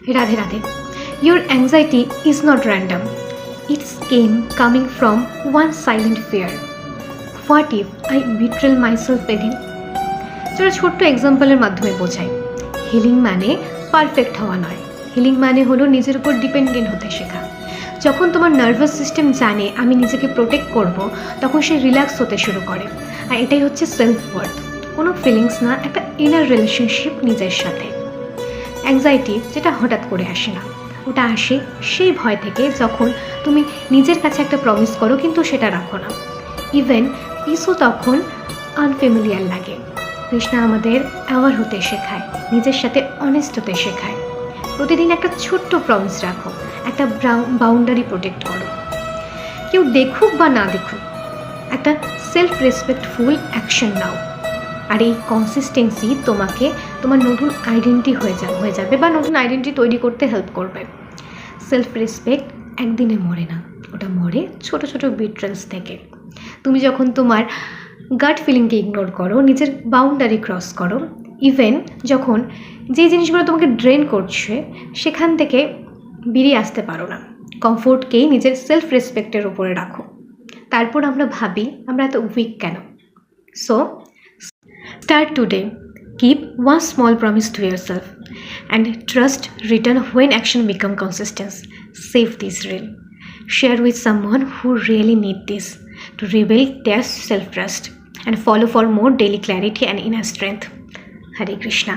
Radhe Radhe. Your anxiety is not random. It's coming from one silent fear. What if I betray myself again? যেটা ছোট্ট এক্সাম্পলের মাধ্যমে বোঝাই, healing মানে perfect হওয়া নয়। হিলিং মানে হলো নিজের উপর ডিপেন্ডেন্ট হতে শেখা। যখন তোমার নার্ভাস সিস্টেম জানে আমি নিজেকে প্রোটেক্ট করব, তখন সে রিল্যাক্স হতে শুরু করে। আর এটাই হচ্ছে সেলফ ওয়ার্থ। কোনো ফিলিংস না, একটা ইনার রিলেশনশিপ নিজের সাথে। অ্যাংজাইটি যেটা হঠাৎ করে আসে না, ওটা আসে সেই ভয় থেকে যখন তুমি নিজের কাছে একটা প্রমিস করো কিন্তু সেটা রাখো না। ইভেন পিসও তখন আনফ্যামিলিয়ার লাগে। কৃষ্ণা আমাদের অ্যাওয়ার হতে শেখায়, নিজের সাথে অনেস্ট হতে শেখায়। প্রতিদিন একটা ছোট্ট প্রমিস রাখো, একটা বাউন্ডারি প্রোটেক্ট করো। কেউ দেখুক বা না দেখুক, একটা সেলফ রেসপেক্টফুল অ্যাকশন নাও। আর এই কনসিস্টেন্সি তোমাকে তোমার নতুন আইডেন্টিটি হয়ে যাবে বা নতুন আইডেন্টিটি তৈরি করতে হেল্প করবে। সেলফ রেসপেক্ট একদিনে মরে না, ওটা মরে ছোট ছোট বিট্রেলস থেকে। তুমি যখন তোমার গাট ফিলিংকে ইগনোর করো, নিজের বাউন্ডারি ক্রস করো, ইভেন যখন যে জিনিসগুলো তোমাকে ড্রেন করছে সেখান থেকে বেরিয়ে আসতে পারো না, কমফোর্টকেই নিজের সেলফ রেসপেক্টের উপরে রাখো। তারপর আমরা ভাবি আমরা এত উইক কেন। So start today. Keep one small promise to yourself and trust return when action become consistent. Save this reel. Share with someone who really need this to rebuild their self-trust and follow for more daily clarity and inner strength. Hare Krishna.